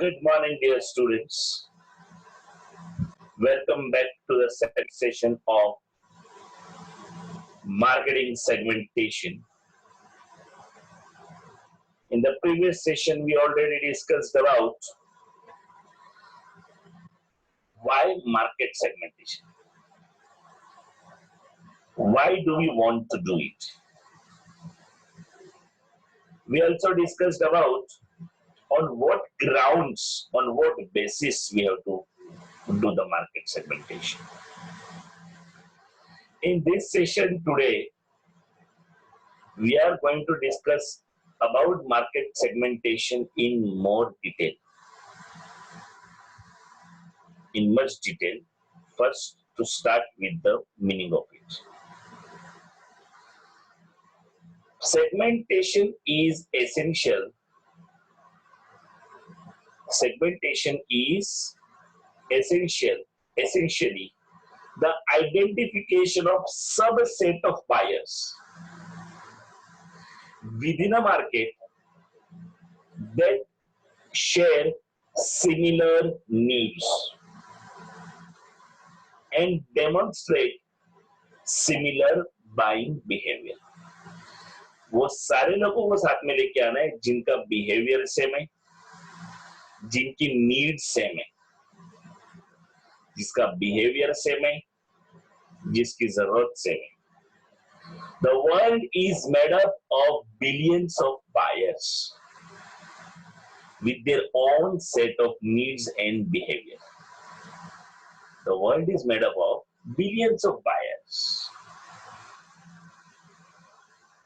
Good morning, dear students. Welcome back to the second session of marketing segmentation. In the previous session, we already discussed about why market segmentation. Why do we want to do it? We also discussed about on what grounds, on what basis we have to do the market segmentation. In this session today, we are going to discuss about market segmentation in more detail. In much detail, first to start with the meaning of it. Segmentation is essential. Segmentation is essentially the identification of subset of buyers within a market that share similar needs and demonstrate similar buying behavior. वो सारे लोगों को साथ में लेके आना है जिनका बिहेवियर सेम है, जिनकी नीड सेम है, जिसका बिहेवियर सेम है, जिसकी जरूरत सेम है. The world is made up of billions of buyers with their own set of needs and behavior. The world is made up of billions of buyers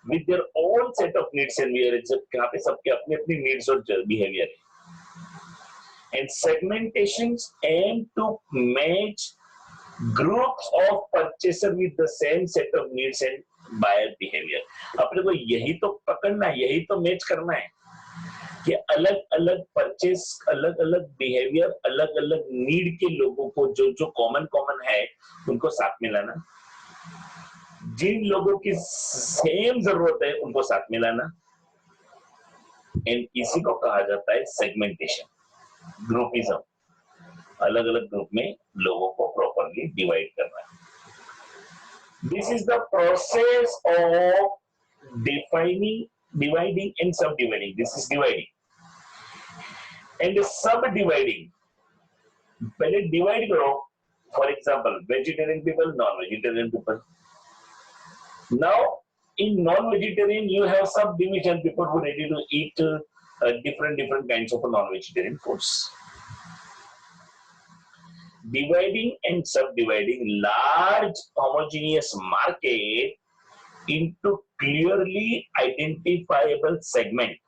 with their own set of needs and behavior. यहाँ पे सबके अपने अपनी needs और behavior है. And segmentations aim to match groups of purchaser with the same set of needs and buyer behavior. अपने को यही तो पकड़ना है, यही तो मैच करना है कि अलग अलग परचेस, अलग अलग बिहेवियर, अलग अलग नीड के लोगों को जो जो कॉमन है उनको साथ में लाना, जिन लोगों की सेम जरूरत है उनको साथ में लाना. एंड इसी को कहा जाता है सेगमेंटेशन, ग्रुपिज्म. अलग अलग ग्रुप में लोगों को प्रॉपरली डिवाइड करना. This is the process of dividing and subdividing. This is dividing and subdividing. पहले divide करो. For example, vegetarian people, non-vegetarian people. Now, in non-vegetarian, you have subdivision, people who are ready to eat different kinds of non-vegetarian foods. Dividing and subdividing large homogeneous market into clearly identifiable segment.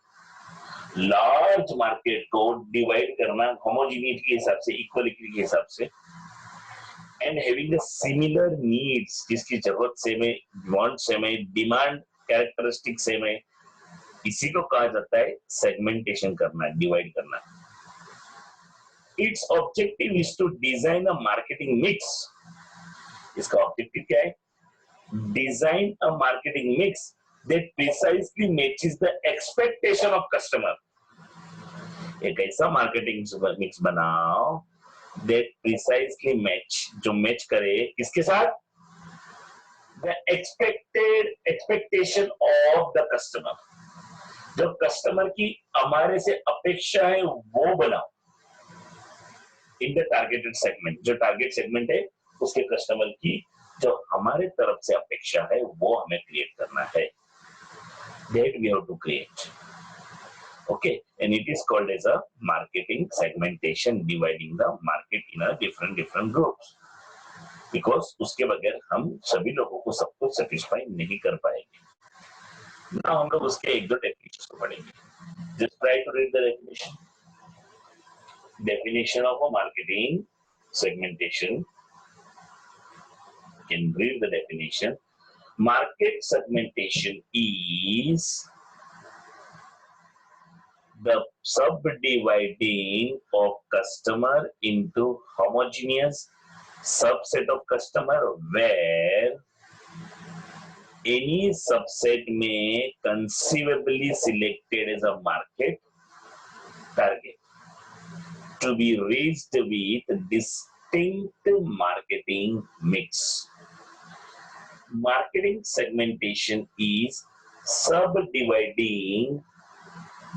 Large market को divide करना homogeneity के हिसाब से, equality के हिसाब से, and having a similar needs, जिसकी जरूरत सेम है, want सेम है, demand characteristic सेम है, इसी को कहा जाता है segmentation करना, divide करना. Its objective is to design a marketing mix. इसका objective क्या है? Design a marketing mix that precisely matches the expectation of customer. एक ऐसा marketing mix बनाओ that precisely match, जो match करे किसके साथ? The expectation of the customer. जो customer की हमारे से अपेक्षा है वो बनाओ. In the targeted segment, जो target segment है उसके कस्टमर की जो हमारे तरफ से अपेक्षा है वो हमें क्रिएट करना है. That we have to create. Okay, and it is called as a marketing segmentation, dividing the market in a different groups. Because उसके बगैर हम सभी लोगों को सब कुछ satisfy नहीं कर पाएंगे. Now हम लोग उसके एक दो definitions को पढ़ेंगे. Just try to read the definition. Definition of a marketing segmentation. You can read the definition. Market segmentation is the subdividing of customer into homogeneous subset of customer where any subset may conceivably selected as a market target. to be reached with distinct marketing mix. Marketing segmentation is subdividing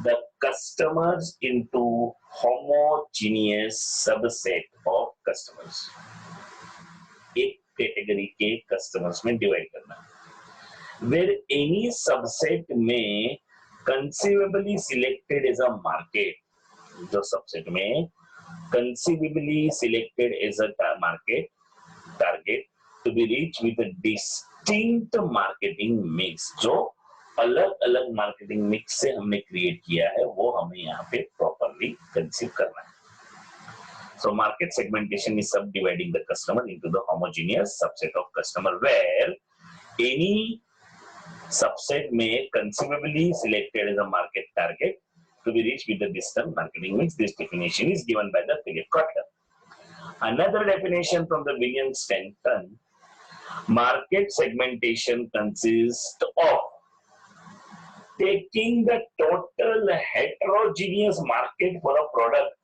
the customers into homogeneous subset of customers. एक category के customers में divide करना, where any subset में conceivably selected as a market, जो subset में conceivably selected as a market target to be reached with a distinct marketing mix, जो अलग अलग मार्केटिंग मिक्स से हमने क्रिएट किया है वो हमें यहाँ पे प्रॉपरली कंसीव करना है. So market segmentation is subdividing the customer into the homogeneous subset of customer where any subset may conceivably selected as a market target to be reached with the distant marketing mix. This definition is given by the Philip Kotler. Another definition from the William Stanton: market segmentation consists of taking the total heterogeneous market for a product.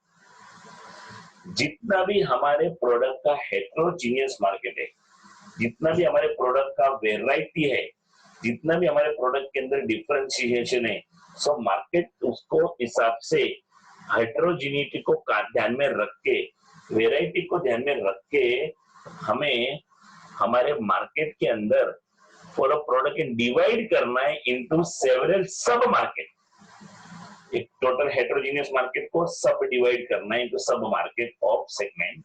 जितना भी हमारे product का heterogeneous market है, जितना भी हमारे product का variety है, जितना भी हमारे प्रोडक्ट के अंदर डिफरेंशिएशन है, सो मार्केट उसको हिसाब से हेटेरोजीनिटी को ध्यान में रख के, वेराइटी को ध्यान में रख के हमें हमारे मार्केट के अंदर फॉर अ प्रोडक्ट डिवाइड करना है इनटू सेवरल सब मार्केट. एक टोटल हेटेरोजीनियस मार्केट को सब डिवाइड करना है इनटू सब market of segment.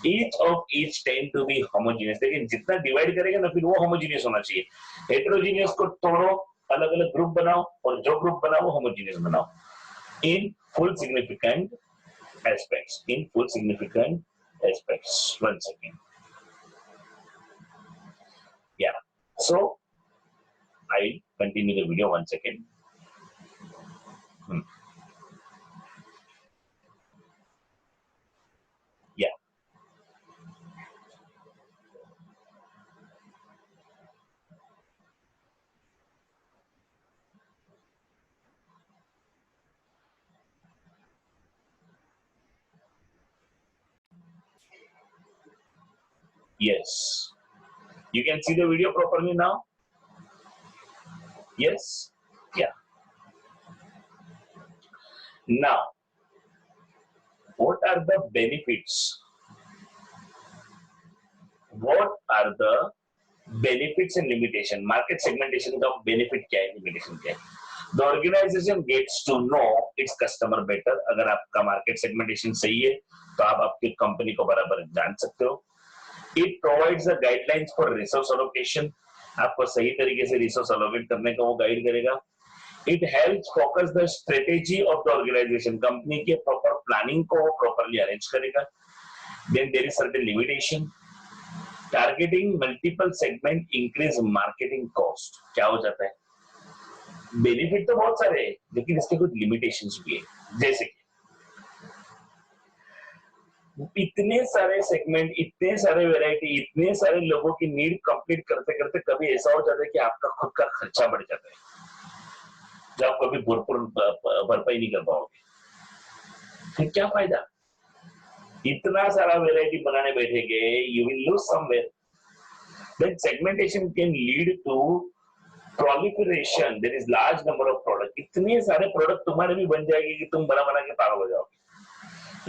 each tend to be homogeneous. लेकिन जितना डिवाइड करेगा ना फिर वो होमोजीनियस होना चाहिए. हेटेरोजीनियस को तोड़ो, अलग अलग ग्रुप बनाओ और जो ग्रुप बनाओ वो होमोजीनियस बनाओ. In full significant aspects, in full significant aspects. 1 second. Yeah, so I continue the video. 1 second. Yeah. Yes. You can see the video properly now? Yes? Yeah. Now, what are the benefits? What are the benefits and limitation? Market segmentation का benefit क्या है, limitation क्या है? The organization gets to know its customer better. अगर आपका market segmentation सही है, तो आप आपकी कंपनी को बराबर जान सकते हो. It provides the guidelines for resource allocation. आपको सही तरीके से resource allocate करने का वो गाइड करेगा. It helps focus the strategy of the organization. Company के proper planning को properly arrange करेगा. Then there is certain limitation. Targeting multiple segment increase marketing cost. क्या हो जाता है? बेनिफिट तो बहुत सारे हैं, लेकिन इसके कुछ लिमिटेशंस भी है. जैसे कि इतने सारे सेगमेंट, इतने सारे वैरायटी, इतने सारे लोगों की नीड कंप्लीट करते करते कभी ऐसा हो जाता है कि आपका खुद का खर्चा बढ़ जाता है, जो आप कभी भरपूर भरपाई नहीं कर पाओगे. फिर क्या फायदा? इतना सारा वैरायटी बनाने बैठेंगे, you will lose somewhere. Then segmentation can lead to proliferation. There is large number of product. इतने सारे प्रोडक्ट तुम्हारे भी बन जाएंगे कि तुम बना के पागल हो जाओगे.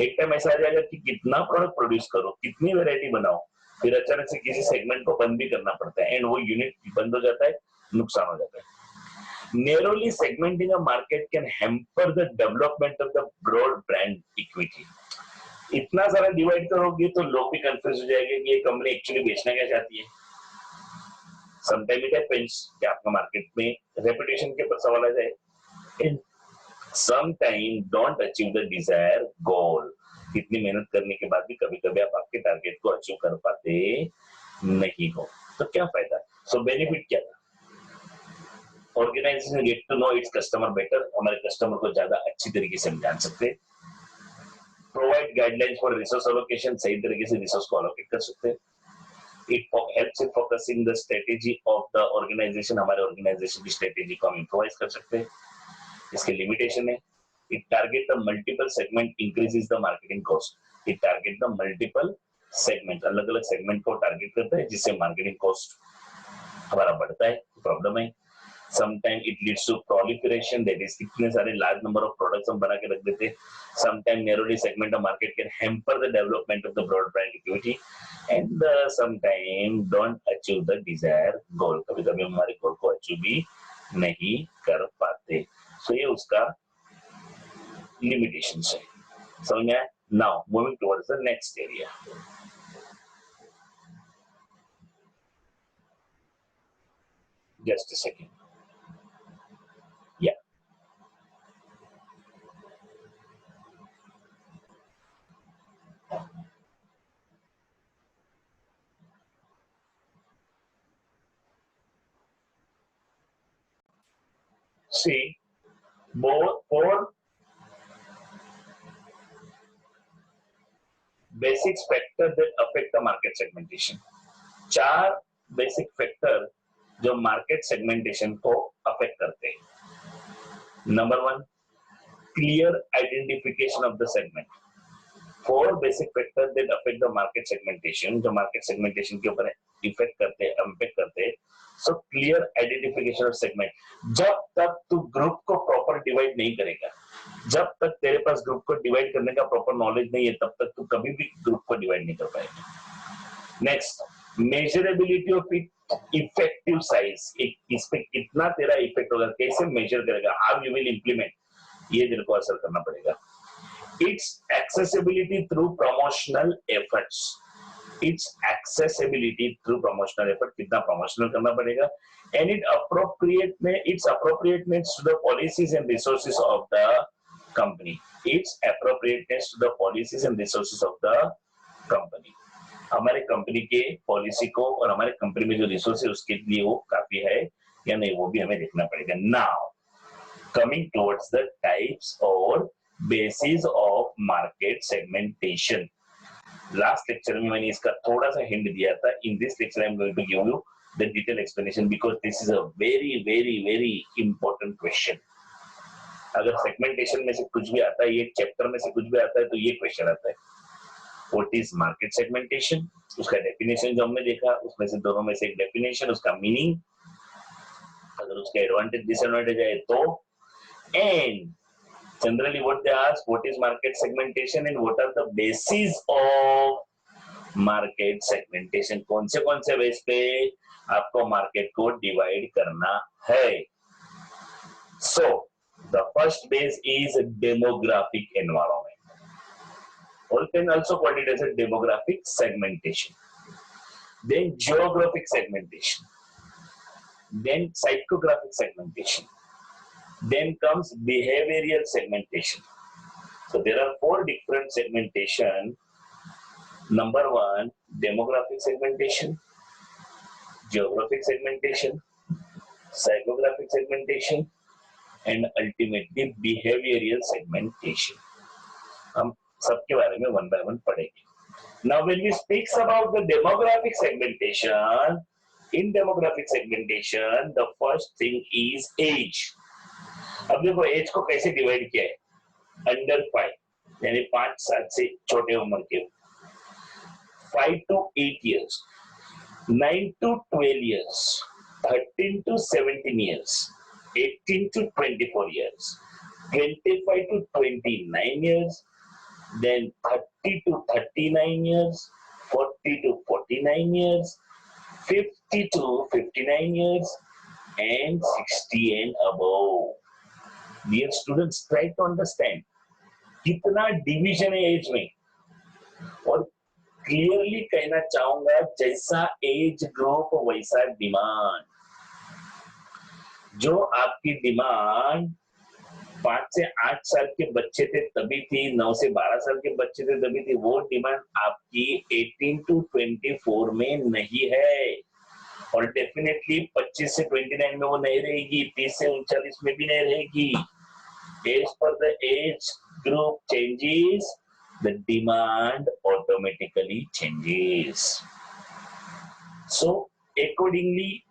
एक टाइम ऐसा आ जाएगा कि कितना प्रोडक्ट प्रोड्यूस करो, कितनी वैरायटी बनाओ, फिर अचानक से किसी सेगमेंट को बंद भी करना पड़ता है एंड वो यूनिट बंद हो जाता है, नुकसान हो जाता है. Narrowly segmenting a market can hamper the development of the broad brand equity. इतना सारा डिवाइड करोगे तो लोग भी कंफ्यूज हो जाएंगे कि ये कंपनी एक्चुअली बेचना क्या चाहती है. Sometimes it happens कि आपका मार्केट में रेपुटेशन के ऊपर सवाल आ जाए. And sometimes don't achieve the desired goal. इतनी मेहनत करने के बाद भी कभी-कभी आप आपके टारगेट को अचीव कर पाते नहीं हो, तो क्या फायदा? So बेनिफिट क्या था? Organization get to know its customer better. हमारे कस्टमर को ज्यादा अच्छी तरीके से हम जान सकते हैं. Provide guidelines for resource allocation. सही तरीके से रिसोर्स को allocate कर सकते हैं. It helps in focusing the strategy of the organization. हमारे organization की strategy को हम improvise कर सकते हैं. इसके limitation है. It target the multiple segment, increases the marketing cost. It target the multiple segment, अलग अलग segment को target करता है जिससे marketing cost हमारा बढ़ता है, प्रॉब्लम है. Sometimes it leads to proliferation, that is इतने सारे large number of products हम बना के रख देते. Sometimes narrowly segment of market can hamper the development of the broad brand equity, and sometimes don't achieve the desired goal. कभी-कभी हमारे goal को achieve भी नहीं कर पाते. So ये उसका limitations है. समझ में आया? Now moving towards the next area. Just a second. Yeah. See, four basic factors that affect the market segmentation. 4 basic factor जो market segmentation को affect करते हैं. Number 1, clear identification of the segment. 4 basic factors that affect the market segmentation, जो market segmentation के ऊपर effect करते हैं, impact करते हैं. So clear identification of segment. जब तक तू group को proper divide नहीं करेगा, जब तक तेरे पास group को divide करने का proper knowledge नहीं है, तब तक तू कभी भी group को divide नहीं कर पाएगा. Next, measurability of effective size. इस पे कितना तेरा effect होगा, कैसे measure करेगा, how you will implement, ये तेरे को असर करना पड़ेगा. Its accessibility through promotional efforts. Its accessibility through promotional effort, कितना promotional करना पड़ेगा, and its appropriateness to the policies and resources of the company. Its appropriateness to the policies and resources of the company. हमारे company के policy को और हमारे company में जो रिसोर्स है उसके लिए वो काफी है या नहीं, वो भी हमें देखना पड़ेगा. Now coming towards the types और basis of market segmentation. Last lecture में मैंने इसका थोड़ा सा हिंट दिया था. In this lecture I am going to give you the detail explanation because this is a very very very important question. अगर segmentation में से कुछ भी आता है, ये चैप्टर में से कुछ भी आता है, तो ये क्वेश्चन आता है. What is market segmentation? उसका डेफिनेशन जो हमने देखा, उसमें से दोनों में से एक डेफिनेशन, उसका मीनिंग, अगर उसका एडवांटेज डिसएडवांटेज है तो, and generally what they ask, what is market segmentation and what are the bases of market segmentation. कौन से बेस पे आपको मार्केट को डिवाइड करना है. So the first base is demographic environment, or you can also call it as a demographic segmentation. Then geographic segmentation, then psychographic segmentation, then comes behavioral segmentation. So there are 4 different segmentation. Number 1, demographic segmentation, geographic segmentation, psychographic segmentation, and ultimately behavioral segmentation. हम सबके बारे में one by one पढ़ेंगे. Now when we speaks about the demographic segmentation, in demographic segmentation the first thing is age. अब देखो as को कैसे divide किया है. अंडर 5 यानी 5-7 से छोटे उम्र के, 5 to 8 years, 9 to 12 years, 13 to 17 years, 18 to 24 years, 25 to 29 years, then 30 to 39 years, 40 to 49 years, 50 to 59 years, and 60 and above. Dear students, try to understand कितना डिवीजन है एज में, और क्लियरली कहना चाहूंगा जैसा एज ग्रुप वैसा डिमांड. जो आपकी डिमांड 5 से 8 साल के बच्चे थे तभी थी, 9 से 12 साल के बच्चे थे तभी थी, वो डिमांड आपकी 18 to 24 में नहीं है, और डेफिनेटली 25 से 29 में वो नहीं रहेगी, 30 से 39 में भी नहीं रहेगी. As per the age group changes, the demand automatically changes. So accordingly,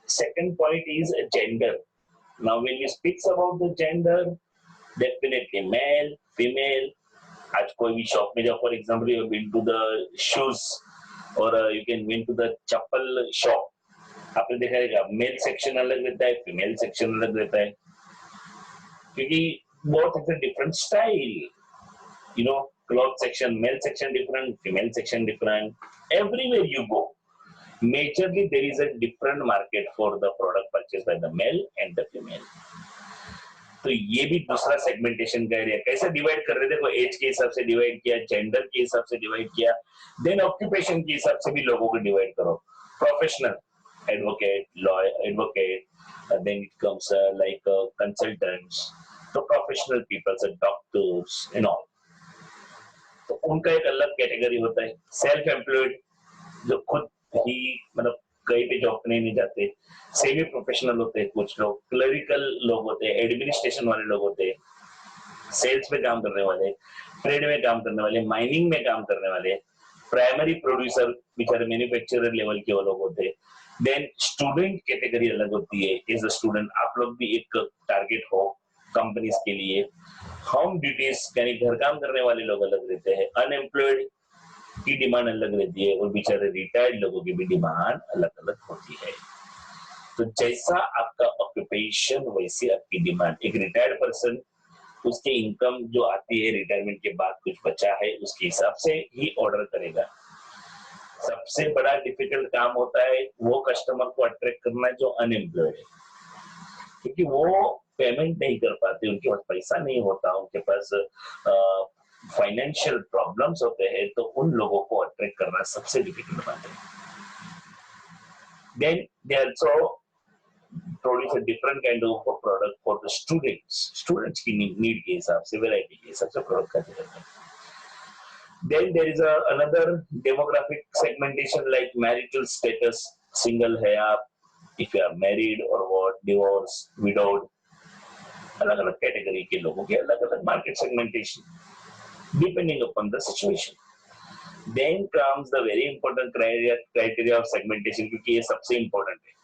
second point is gender. Now when we speak about the gender, definitely male female. आज कोई भी शॉप में जाओ, for example you been to the shoes और you can been to the chappal shop, आपने देखा है male section अलग रहता है, फीमेल सेक्शन अलग रहता है, क्योंकि both have a different style. You know, cloth section, male section different, female section different. Everywhere you go, majorly there is a different market for the product purchased by the male and the female. तो ये भी दूसरा segmentation का area. कैसे divide कर रहे थे? कोई एज के हिसाब से डिवाइड किया, जेंडर के हिसाब से डिवाइड किया, देन ऑक्यूपेशन के हिसाब से भी लोगों को डिवाइड करो. Professional, advocate, lawyer, advocate, then it comes like consultants, तो professional peoples, doctors and all, तो उनका एक अलग कैटेगरी होता है. सेल्फ एम्प्लॉयड, जो खुद ही मतलब कहीं पे जॉब करने नहीं जाते, सेमी प्रोफेशनल होते हैं कुछ लोग, क्लरिकल लोग होते हैं, एडमिनिस्ट्रेशन वाले लोग होते हैं, सेल्स में काम करने वाले, ट्रेड में काम करने वाले, माइनिंग में काम करने वाले, प्राइमरी प्रोड्यूसर बेचारे मैन्युफैक्चरर लेवल के वो लोग होते हैं. देन स्टूडेंट कैटेगरी अलग होती है. एज अ स्टूडेंट आप लोग भी एक टारगेट हो कंपनीज के लिए. होम ड्यूटीज यानी घर काम करने वाले लोग अलग रहते हैं. अनएम्प्लॉयड की डिमांड अलग रहती है, और बेचारे रिटायर्ड लोगों की भी डिमांड अलग अलग होती है. तो जैसा आपका ऑक्यूपेशन वैसी आपकी डिमांड. एक रिटायर्ड पर्सन, उसकी इनकम जो आती है रिटायरमेंट के बाद कुछ बचा है, उसके हिसाब से ही ऑर्डर करेगा. सबसे बड़ा डिफिकल्ट काम होता है वो कस्टमर को अट्रैक्ट करना जो अनएम्प्लॉयड है, क्योंकि वो पेमेंट नहीं कर पाते, उनके पास पैसा नहीं होता, उनके पास फाइनेंशियल प्रॉब्लम्स होते हैं, तो उन लोगों को अट्रैक्ट करना सबसे डिफिकल्ट बात है. Then they also produce a different kind of product for the students की नीड के हिसाब से, वैरायटी के हिसाब से प्रोडक्ट करते रहते हैं. Then there is another demographic segmentation like marital status. Single है आप, if you are married or what, divorce, widowed, अलग अलग कैटेगरी के लोगों के अलग अलग market segmentation depending upon the situation. Then comes the very important criteria of segmentation, क्योंकि ये सबसे important है.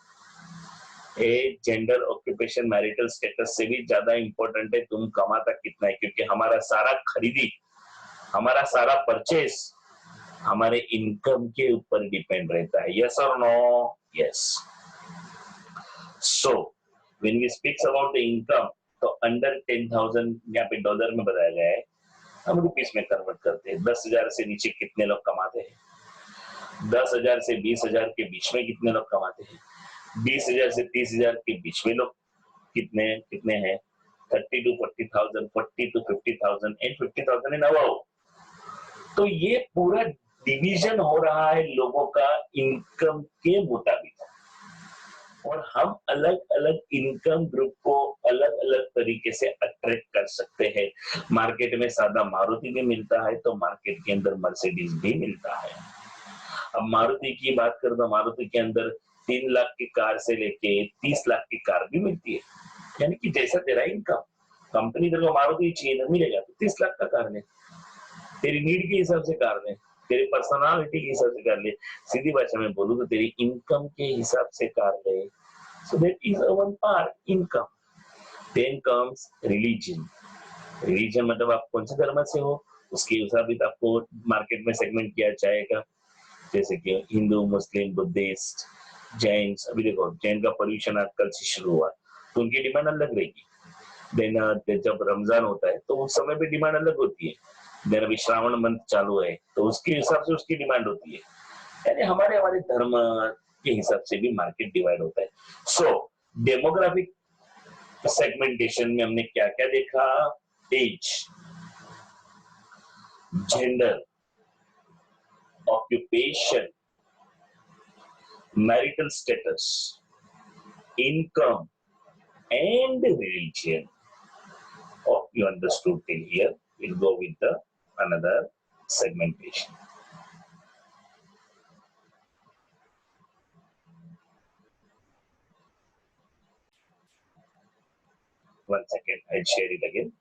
Age, gender, occupation, marital status से भी ज्यादा इंपॉर्टेंट है तुम कमाता कितना है, क्योंकि हमारा सारा खरीदी, हमारा सारा परचेस हमारे इनकम के ऊपर डिपेंड रहता है. यस और no? Yes. So when we speaks about the income, तो अंडर 10,000 यहाँ पे डॉलर में बताया गया है, हम रुपीस में कन्वर्ट करते हैं. 10,000 से नीचे कितने लोग कमाते हैं? 10,000 से 20,000 के बीच में कितने लोग कमाते हैं? 20,000 से 30,000 के बीच में लोग कितने कितने हैं? 30 to 40,000, 40 to 50,000 and 50,000 and above. तो ये पूरा डिवीजन हो रहा है लोगों का इनकम के मुताबिक, और हम अलग अलग इनकम ग्रुप को अलग अलग तरीके से अट्रैक्ट कर सकते हैं. मार्केट में सादा मारुति भी मिलता है, तो मार्केट के अंदर मर्सिडीज भी मिलता है. अब मारुति की बात करें तो मारुति के अंदर 3 लाख की कार से लेके 30 लाख की कार भी मिलती है. यानी कि जैसा तेरा इनकम, कंपनी तेरे को मारुति चाहिए ना, मिलेगा तो 30 लाख का कार ले, तेरी नीड के हिसाब से कार ले, तेरी पर्सनालिटी के हिसाब से कार ले. सीधी भाषा में बोलूं तो तेरी इनकम के हिसाब से कार ले. So that is one part, income. Then comes religion. Religion मतलब आप कौन से धर्म से हो, उसके हिसाब से आपको मार्केट में सेगमेंट किया जाएगा. जैसे कि हिंदू, मुस्लिम, बुद्धिस्ट, जैन. अभी देखो जैन का पर्यूषण आजकल से शुरू हुआ, तो उनकी डिमांड अलग रहेगी. देन जब रमजान होता है तो उस समय पे डिमांड अलग होती है. देन अभी श्रावण मंथ चालू है, तो उसके हिसाब से उसकी डिमांड होती है. यानी हमारे हमारे धर्म के हिसाब से भी मार्केट डिवाइड होता है. सो डेमोग्राफिक सेगमेंटेशन में हमने क्या क्या देखा? Age, gender, occupation, marital status, income, and religion. Oh, you understood till here. We'll go with the another segmentation. One second, I'll share it again.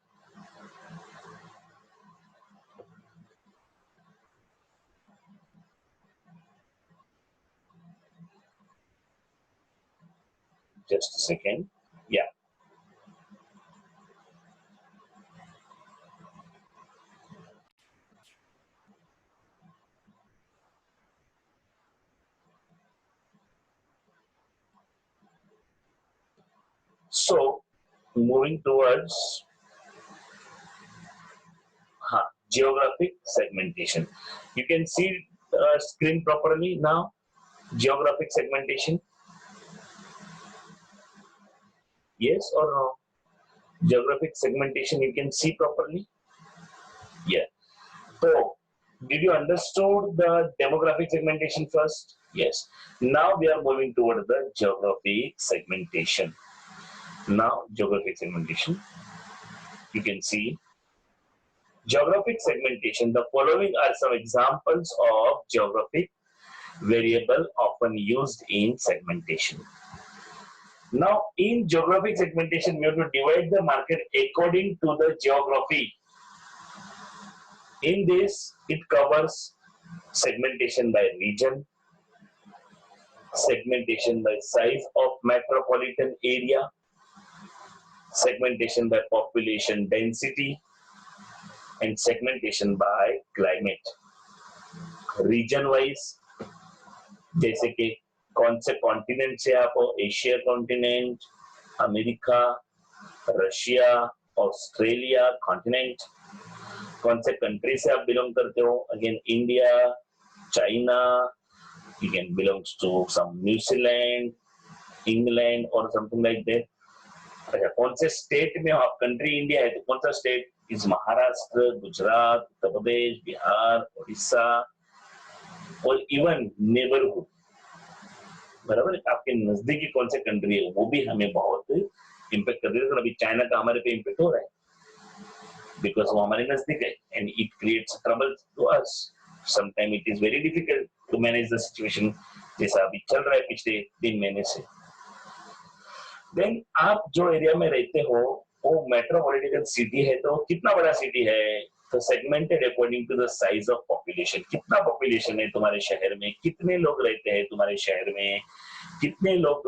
Just a second. Yeah. So moving towards geographic segmentation. You can see screen properly now. Geographic segmentation, yes or no? Geographic segmentation you can see properly. Yeah. So did you understood the demographic segmentation first? Yes. Now we are moving toward the geographic segmentation. Now geographic segmentation, you can see geographic segmentation. The following are some examples of geographic variable often used in segmentation. Now, in geographic segmentation, we have to divide the market according to the geography. In this, it covers segmentation by region, segmentation by size of metropolitan area, segmentation by population density, and segmentation by climate. Region wise, जैसे कि कौन से continent से आप हो, Asia continent, America, Russia, Australia continent, कौन से country से आप बिलोंग करते हो, again India, China, you can belongs to some New Zealand, England or something like that. अच्छा, कौन से स्टेट में हो आप, कंट्री इंडिया है तो कौन सा स्टेट, इज महाराष्ट्र, गुजरात, उत्तर प्रदेश, बिहार, उड़ीसा, और इवन नेबरहुड, बराबर, आपके नजदीकी कौन से कंट्री है वो भी हमें बहुत इम्पेक्ट कर रही है। अभी चाइना का हमारे पे इम्पेक्ट हो रहा है बिकॉज वो हमारे नजदीक है and it creates trouble to us. Sometime it is very difficult to manage the situation, जैसा अभी चल रहा है पिछले 3 महीने से। देन आप जो एरिया में रहते हो वो मेट्रोपॉलिटन सिटी है, तो कितना बड़ा सिटी है, तो segmented according to the size of population. कितना पॉपुलेशन है तुम्हारे शहर में, कितने लोग रहते हैं तुम्हारे शहर में, कितने लोग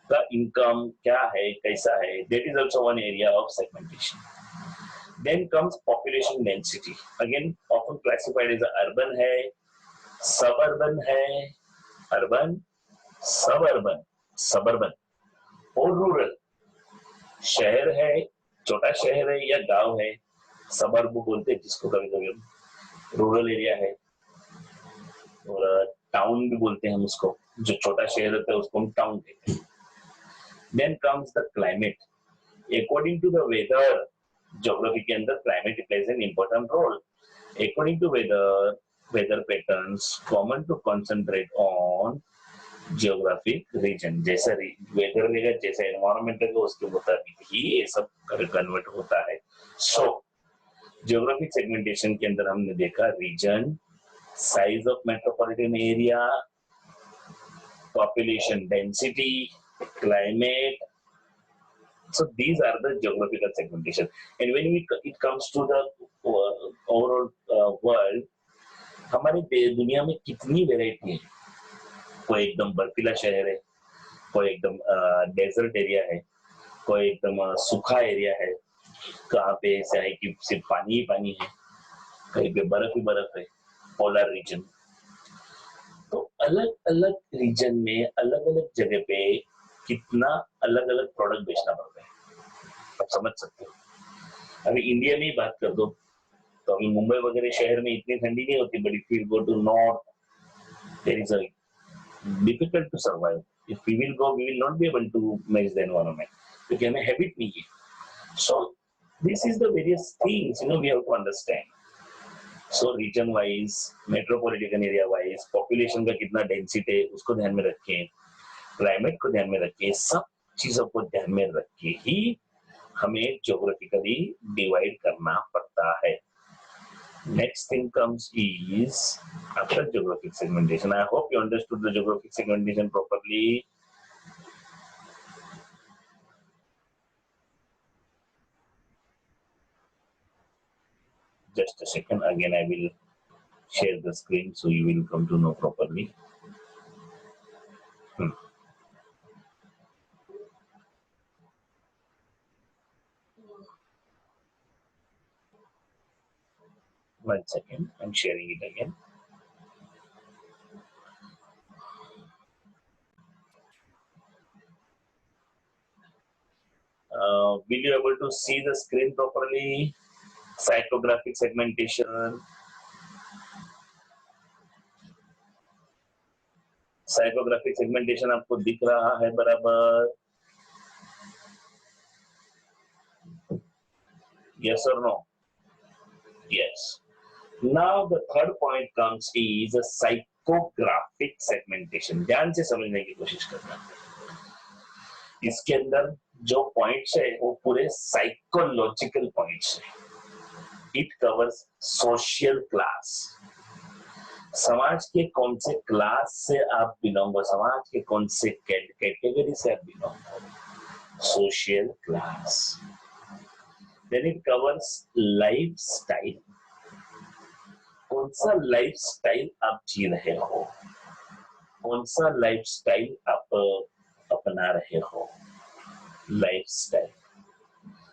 का इनकम क्या है, कैसा है, that is also one area of segmentation. Then comes population density, again often classified as urban है, सबअर्बन है, अर्बन, सबअर्बन, सबअर्बन और रूरल। शहर है, छोटा शहर है या गांव है, सबअर्ब बोलते हैं जिसको कभी कभी, रूरल एरिया है, और टाउन भी बोलते हैं हम उसको, जो छोटा शहर होता है उसको हम टाउन कहते हैं। Then comes the climate, according to the weather, geography के अंदर climate plays an important role. According to weather, weather patterns common to concentrate on geographic region. जैसा वेदर रहेगा, जैसा एनवायरमेंट रहेगा, उसके मुताबिक ही ये सब कन्वर्ट होता है। सो जियोग्राफिक सेगमेंटेशन के अंदर हमने देखा region, size of metropolitan area, population density, climate. So these are the geographical segmentation. And when it comes to the overall world, हमारे दुनिया में कितनी वेराइटी है। कोई एकदम बर्फीला शहर है, कोई एकदम डेजर्ट एरिया है, कोई एकदम सूखा एरिया है, कहाँ पे ऐसा है कि सिर्फ पानी ही पानी है, कहीं पे बर्फ ही बर्फ है, पोलर रीजन। तो अलग अलग रीजन में अलग अलग जगह पे कितना अलग अलग प्रोडक्ट बेचना पड़ता है, आप समझ सकते हो। अभी इंडिया में ही बात कर दो तो अभी मुंबई वगैरह शहर में इतनी ठंडी नहीं होती, but if you go to north there is a difficult to survive. If we will go, we will not be able to manage the environment क्योंकि हमें हैबिट नहीं है। So this is the various things we have to understand. So region wise, metropolitan area wise, population का कितना density है उसको ध्यान में रखें, क्लाइमेट को ध्यान में रखें, सब चीजों को ध्यान में रख के ही हमें ज्योग्राफिकली डिवाइड करना पड़ता है। Next thing comes is after geographic segmentation. I hope you understood the geographic segmentation properly. Just a second. Again, I will share the screen so you will come to know properly. One second. I'm sharing it again. Will you able to see the screen properly? Psychographic segmentation. Psychographic segmentation आपको दिख रहा है बराबर? Yes or no? Yes. Now the third point comes is a psychographic segmentation. ध्यान से समझने की कोशिश करना। इसके अंदर जो पॉइंट्स है वो पूरे साइकोलॉजिकल पॉइंट्स है। इट कवर्स सोशल क्लास, समाज के कौन से क्लास से आप बिलोंग हो, समाज के कौन से कैटेगरी से आप बिलोंग हो, social class. Then it covers life style, कौन सा लाइफ स्टाइल आप जी रहे हो, कौन सा लाइफ स्टाइल आप अपना रहे हो, लाइफ स्टाइल।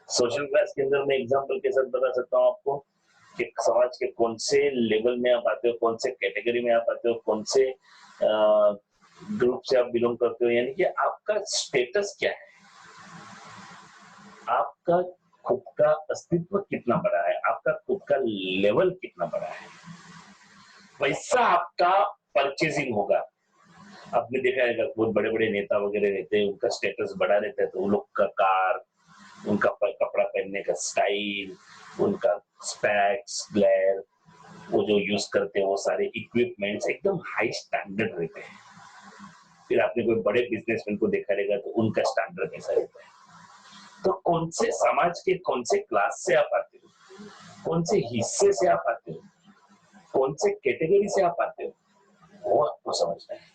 सोशल क्लास के अंदर मैं एग्जांपल के साथ बता सकता हूँ आपको कि समाज के कौन से लेवल में आप आते हो, कौन से कैटेगरी में आप आते हो, कौन से ग्रुप से आप बिलोंग करते हो, यानी कि आपका स्टेटस क्या है, आपका खुद का अस्तित्व कितना बड़ा है, आपका खुद का लेवल कितना बड़ा है, वैसा आपका परचेजिंग होगा। आपने देखा है बहुत बड़े बड़े नेता वगैरह रहते हैं, उनका स्टेटस बड़ा रहता है तो उन लोग का कार, उनका कपड़ा पहनने का स्टाइल, उनका स्पेक्स, ग्लेयर, वो जो यूज करते हैं वो सारे इक्विपमेंट्स एकदम हाई स्टैंडर्ड रहते हैं। फिर आपने कोई बड़े बिजनेसमैन को देखा रहेगा तो उनका स्टैंडर्ड कैसा रहता है। तो कौन से समाज के कौन से क्लास से आप आते हो, कौन से हिस्से से आप आते हो, कौन से कैटेगरी से आप आते हो, वो आपको समझना है।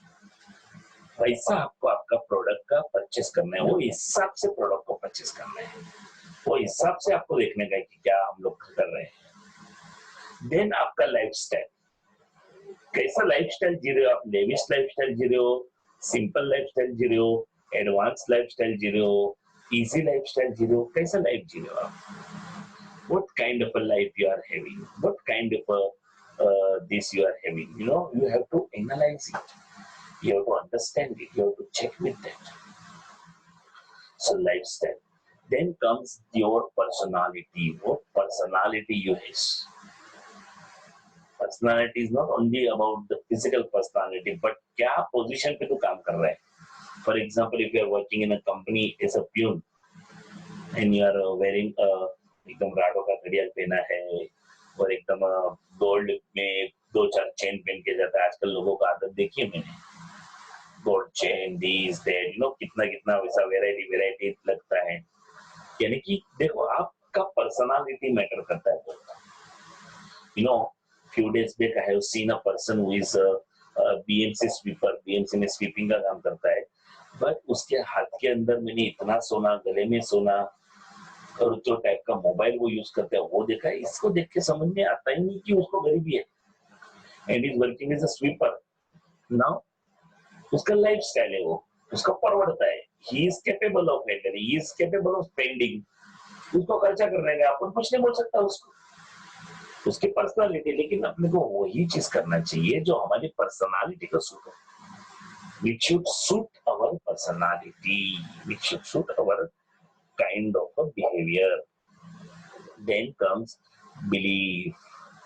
वैसा आपको आपका प्रोडक्ट का परचेस करना है, वो हिसाब से प्रोडक्ट को परचेस करना है, वो हिसाब से आपको देखने का है कि क्या हम लोग कर रहे हैं। देन आपका लाइफस्टाइल, कैसा लाइफस्टाइल जी रहे हो आप, लेविश लाइफस्टाइल जी रहे हो, सिंपल लाइफस्टाइल जी रहे हो, एडवांस लाइफस्टाइल जी रहे हो, इजी लाइफस्टाइल जी रहे हो, कैसा लाइफ जी रहे हो आप, what kind of a life you are having, what kind of a this you are having, you know, you have to analyze it, you have to understand it, you have to check with that. So lifestyle. Then comes your personality, what personality you have. Personality is not only about the physical personality, but क्या position पे तो काम कर रहा है. For example, if you are working in a company as a peon and you are wearing a एकदम Rado का घड़ियाल पहना है और एकदम गोल्ड में 2-4 चेन पहन के जाता है। आजकल लोगों का आदत देखिए मैंने, gold chain, this that, you know, कितना कितना वैसा वेराइटी लगता है। यानी कि देखो आपका पर्सनालिटी मैटर करता है। You know, few days back I have seen a person who is a BMC sweeper, BMC में स्वीपिंग का काम करता है, बट उसके हाथ के अंदर मैंने इतना सोना, गले में सोना और जो टाइप का मोबाइल वो यूज करते हैं वो देखा है। इसको देख के समझ में आता ही नहीं कि उसको गरीबी है, and is working as a sweeper. Now उसका लाइफ स्टाइल है, वो उसका परवड़ता है, he is capable of it, he is capable of spending, उसको खर्चा करने का अपन कुछ नहीं बोल सकता उसको, उसकी पर्सनालिटी। लेकिन अपने को वही चीज करना चाहिए जो हमारी पर्सनालिटी को सूट हो, which should suit our personality, which should suit our kind of a behavior. Then comes belief,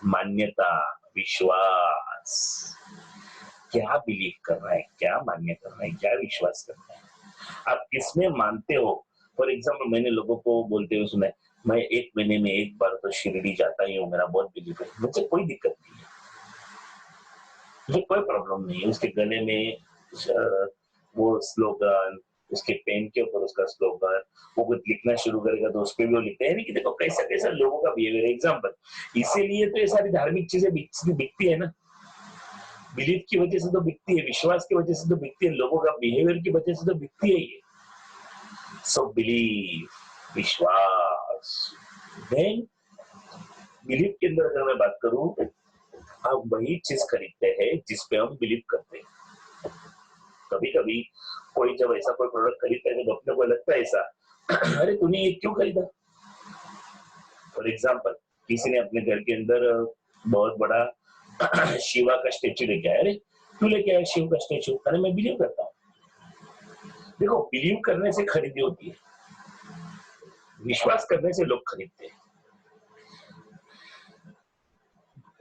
मान्यता, विश्वास। क्या बिलीव कर रहा है, क्या मान्य कर रहा है, क्या विश्वास कर रहा है, आप किसमें मानते हो। फॉर एग्जाम्पल मैंने लोगों को बोलते हुए सुना है, मैं 1 महीने में 1 बार तो शिरडी जाता ही हूँ, मेरा बहुत बिलीव है। मुझे कोई दिक्कत नहीं है, मुझे कोई प्रॉब्लम नहीं है। उसके गले में वो स्लोगन, उसके पेन के ऊपर उसका स्लोगन, वो कुछ लिखना शुरू करेगा तो उस पर भी वो लिखते हैं कि देखो कैसा कैसा लोगों का बिहेवियर है। एग्जाम्पल, इसीलिए तो ये सारी धार्मिक चीजें बिकती है ना, बिलीफ की वजह से तो बिकती है, विश्वास की वजह से तो बिकती है, लोगों का बिहेवियर की वजह से तो बिकती है ये। सो बिलीफ, विश्वास। देन बिलीफ के अंदर अगर मैं बात करूं, आप वही चीज खरीदते हैं जिसपे हम बिलीव करते हैं। कभी कभी कोई जब ऐसा कोई प्रोडक्ट खरीदता है तो अपने को लगता है ऐसा, अरे तूने ये क्यों खरीदा। फॉर एग्जाम्पल, किसी ने अपने घर के अंदर बहुत बड़ा शिवा का स्टेचू लेके आया, अरे तू लेके आया शिव का स्टेचू, अरे मैं बिलीव करता हूँ। देखो बिलीव करने से खरीदी होती है, विश्वास करने से लोग खरीदते हैं।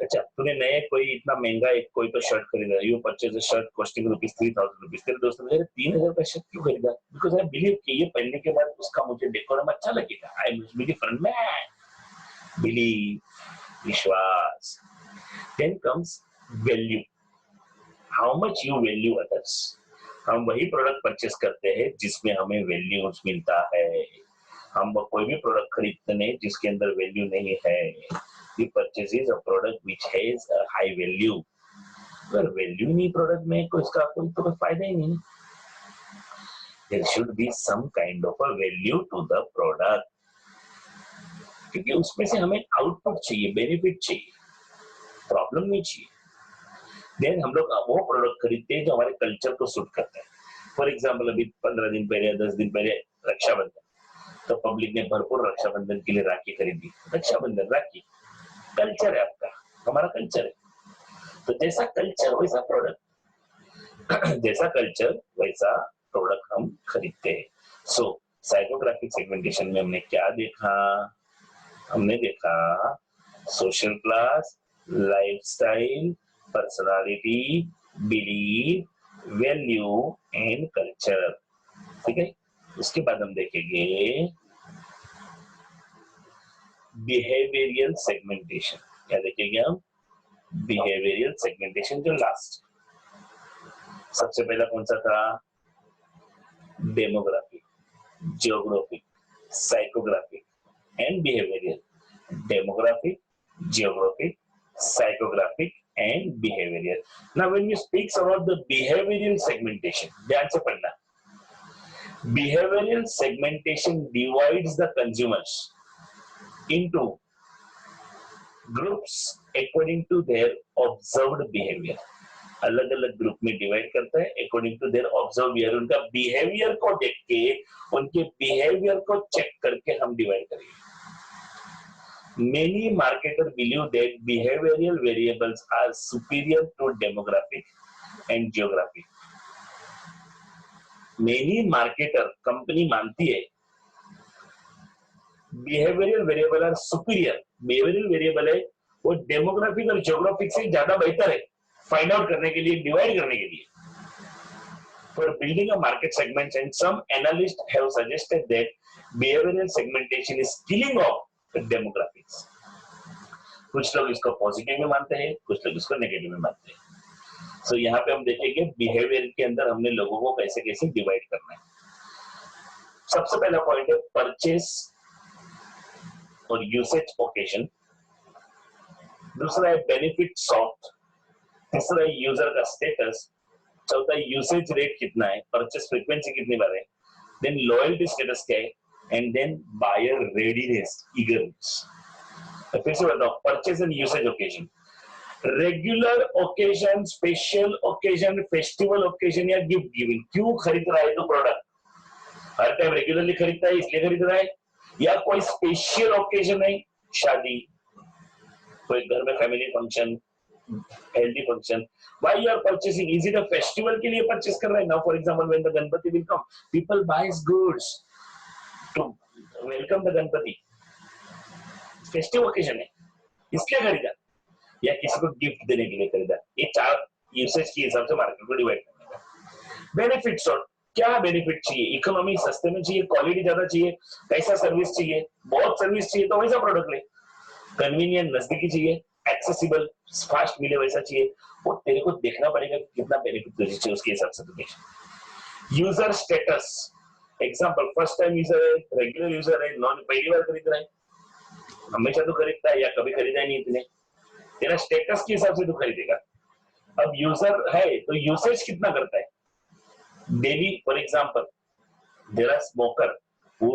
अच्छा, तूने नए कोई इतना महंगा एक कोई तो शर्ट खरीदा, you purchase a shirt costing rupees 3000 rupees, तेरे दोस्त ने 3000 का शर्ट क्यों खरीदा? बिकॉज आई बिलीव कि ये पहनने के बाद उसका मुझे डेकोरम अच्छा लगेगा, I must be different man. Believe, विश्वास। Then comes value, how much you value others. हम वही प्रोडक्ट परचेस करते हैं जिसमें हमें वैल्यू मिलता है। हम कोई भी प्रोडक्ट खरीदते नहीं जिसके अंदर वैल्यू नहीं है। We purchases a product which has a high value. अगर वैल्यू नहीं प्रोडक्ट में कोई इसका कोई तो फायदा ही नहीं। There should be some kind of a value to the product, क्योंकि उसमें से हमें आउटपुट चाहिए, बेनिफिट चाहिए, प्रॉब्लम नहीं चाहिए। देन हम लोग वो प्रोडक्ट खरीदते हैं जो हमारे कल्चर को सूट करता है। फॉर एग्जाम्पल, अभी 15 दिन पहले 10 दिन पहले रक्षाबंधन, तो पब्लिक ने भरपूर रक्षाबंधन के लिए राखी खरीदी। रक्षाबंधन, राखी कल्चर है आपका, हमारा कल्चर है। तो जैसा कल्चर वैसा प्रोडक्ट, जैसा कल्चर वैसा प्रोडक्ट हम खरीदते हैं। सो साइकोग्राफिक सेगमेंटेशन में हमने क्या देखा? हमने देखा social class, lifestyle, personality, belief, value and culture. ठीक है, उसके बाद हम देखेंगे बिहेवियरियल सेगमेंटेशन। क्या देखेंगे हम? बिहेवियरियल सेगमेंटेशन, जो लास्ट सबसे पहला कौन सा था? Demographic, geographic, psychographic and behavioural. Demographic, geographic, psychographic and behavioral. Now when we speak about the behavioral segmentation, ध्यान से पढ़ना। Behavioral segmentation divides the consumers into groups according to their observed behavior. अलग अलग ग्रुप में divide करता है according to their observe behaviour. उनका behaviour को देख के, उनके बिहेवियर को चेक करके हम डिवाइड करेंगे। Many marketers believe that behavioral variables are superior to demographic and geographic. Many marketer company मानती है behavioral variable are superior. behavioral variable है वो डेमोग्राफिक और जियोग्राफिक से ज्यादा बेहतर है फाइंड आउट करने के लिए, डिवाइड करने के लिए। For building a market segments, and some analysts have suggested that behavioral segmentation is killing off demographics. कुछ लोग इसको पॉजिटिव में मानते हैं, कुछ लोग इसको नेगेटिव में मानते हैं। सो यहाँ पे हम देखेंगे बिहेवियर के अंदर हमने लोगों को कैसे कैसे डिवाइड करना है। सबसे पहला पॉइंट है परचेस और यूसेज ओकेजन। दूसरा है बेनिफिट सॉफ्ट। तीसरा है यूजर का स्टेटस। चौथा है यूसेज रेट कितना है, परचेस फ्रीक्वेंसी कितनी बार है। देन लॉयल्टी स्टेटस क्या है, and then buyer readiness, eagerness. फिर से बताओ, purchase and usage occasion, regular occasion, special occasion, festival occasion या गिफ्ट गिविंग। क्यों खरीद रहा है तो प्रोडक्ट? हर टाइम रेगुलरली खरीदता है इसलिए खरीद रहा है, या कोई स्पेशल ओकेजन है, शादी, कोई घर में family function, healthy function. Why you are purchasing? Is it a festival के लिए परचेस कर रहे हैं? Now for example when the Ganpati will come, people buys goods to welcome the Ganpati. Festive occasion है इसलिए खरीदा, या किसी को गिफ्ट देने के लिए खरीदा। ये चार यूसेज के हिसाब से मार्केट को डिवाइड करना है। बेनिफिट्स, और क्या बेनिफिट चाहिए? इकोनॉमी सस्ते में चाहिए, क्वालिटी ज्यादा चाहिए, कैसा सर्विस चाहिए, बहुत सर्विस चाहिए तो वैसा प्रोडक्ट ले। कन्वीनियंट, नजदीकी चाहिए, एक्सेसिबल, फास्ट मिले वैसा चाहिए। वो तेरे को देखना पड़ेगा कि कितना बेनिफिट तुझे चाहिए, उसके हिसाब से तुझे। User status, example first time user है, रेगुलर यूजर है, नॉन पहली बार खरीद रहा है, हमेशा तो खरीदता है या कभी खरीदा नहीं इतने, तेरा स्टेटस के हिसाब से तो खरीदेगा। अब यूजर है तो यूसेज कितना करता है daily. For example there are smoker who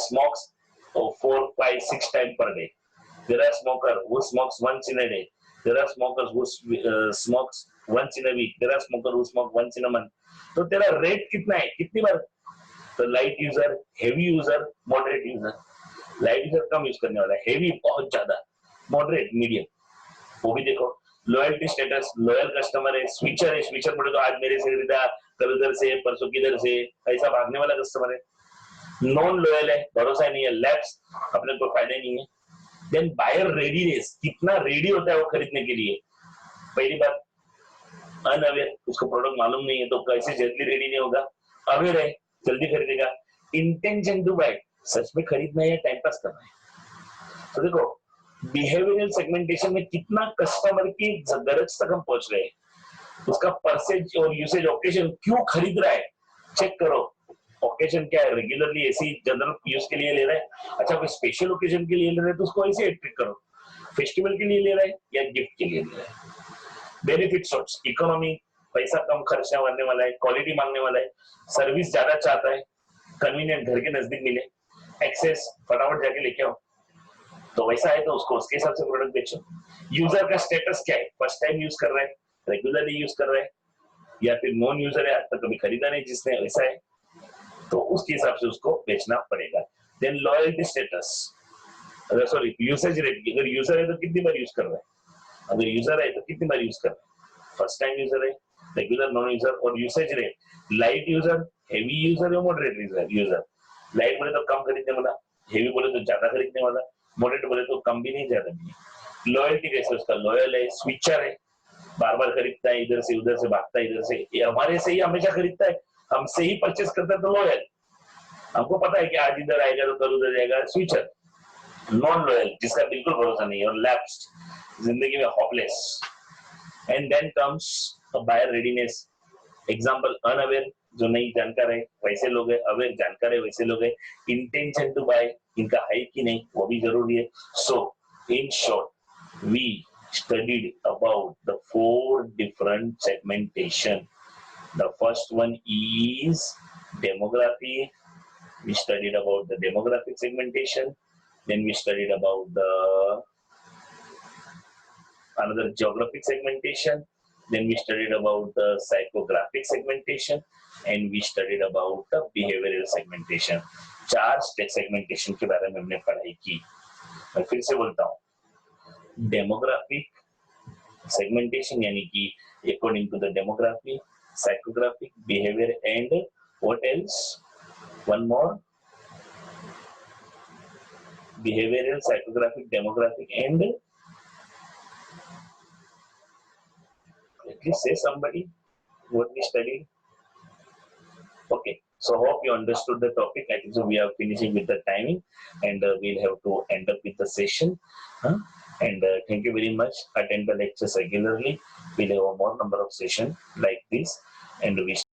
smokes 4, 5, 6 time per day. There are smoker who smokes once in a day. There are smokers who smokes once in a week. There are smoker who smoke once in a month. तो तेरा rate कितना है, कितनी बार? तो light user, heavy user, moderate user. Light user कम use करने वाला है, हेवी बहुत ज्यादा, मॉडरेट मीडियम। वो भी देखो। लॉयल्टी स्टेटस, लॉयल कस्टमर है, स्विचर है, स्विचर बोले तो आज मेरे से खरीदा, कल उधर से, परसों किधर से, ऐसा भागने वाला कस्टमर है। नॉन लॉयल है, भरोसा नहीं है, लैप्स, अपने को फायदा नहीं है। देन बायर रेडीनेस, कितना रेडी होता है वो खरीदने के लिए। पहली बात, अनअवेयर, उसको प्रोडक्ट मालूम नहीं है तो कैसे जल्दी रेडी नहीं होगा। अवेयर है, जल्दी खरीदेगा। इंटेंशन टू बाय, सच में खरीदना है या टाइम पास करना है। तो देखो बिहेवियरल सेगमेंटेशन में कितना कस्टमर की गरज तक हम पहुंच रहे हैं, उसका परसेज और यूसेज, ओकेजन क्यों खरीद रहा है चेक करो। ओकेजन क्या है, रेगुलरली ऐसी जनरल यूज के लिए ले रहा है, अच्छा कोई स्पेशल ओकेजन के लिए ले रहा है तो उसको ऐसे ट्रीट करो। फेस्टिवल के लिए ले रहा है या गिफ्ट के लिए ले रहा है। बेनिफिट सोर्स, इकोनॉमी, पैसा कम खर्च करने वाला है, क्वालिटी मांगने वाला है, सर्विस ज्यादा चाहता है, कन्वीनियंट, घर के नजदीक मिले, एक्सेस, फटाफट जाके लेके आओ, तो वैसा है तो उसको उसके हिसाब से प्रोडक्ट बेचो। यूजर का स्टेटस क्या है, फर्स्ट टाइम यूज कर रहा है, रेगुलरली यूज कर रहा है, या फिर नॉन यूजर है, आज तक कभी खरीदा नहीं जिसने, वैसा है तो उसके हिसाब से उसको बेचना पड़ेगा। देन लॉयल्टी स्टेटस, अगर सॉरी यूसेज रेट, अगर यूजर है तो कितनी बार यूज कर रहा है, अगर यूजर है तो कितनी बार यूज कर रहा है, फर्स्ट टाइम यूजर है, रेगुलर, नॉन यूजर, और usage rate, light user, heavy user या मॉडरेट यूजर। लाइट बोले तो कम खरीदने वाला, हेवी बोले तो ज्यादा खरीदने वाला, मॉडरेट बोले तो कम भी नहीं ज्यादा भी। लॉयल्टी कैसे, उसका लॉयल है, स्विचर है, बार बार खरीदता है, इधर से उधर से भागता है, इधर से, ये हमारे से ही हमेशा खरीदता है, हमसे ही परचेस करता है तो लॉयल, हमको पता है कि आज इधर आएगा तो कल उधर जाएगा। स्विचर, नॉन लॉयल, जिसका बिल्कुल भरोसा नहीं है, और लैप्स्ड, जिंदगी में hopeless. And then comes buyer readiness, example unaware, जो नहीं जानकार है वैसे लोग है, अवेयर जानकार है वैसे लोग है, इंटेंशन टू बाय, इनका है कि नहीं वो भी जरूरी है। So in short we studied about the 4 different segmentation. The first one is demography. We studied about the demographic segmentation. Then we studied about the another geographic segmentation. Then we studied about the psychographic segmentation, and we studied about the behavioral segmentation. 4 segmentation के बारे में हमने पढ़ाई की। मैं फिर से बोलता हूँ, डेमोग्राफिक segmentation यानी कि according to the demography, psychographic, behavior, and what else? One more, behavioral, psychographic, demographic, and at least say somebody what we studied. Okay, so hope you understood the topic. I think so we are finishing with the timing, and we'll have to end up with the session. And thank you very much. Attend the lectures regularly. We'll have a more number of sessions like this, and we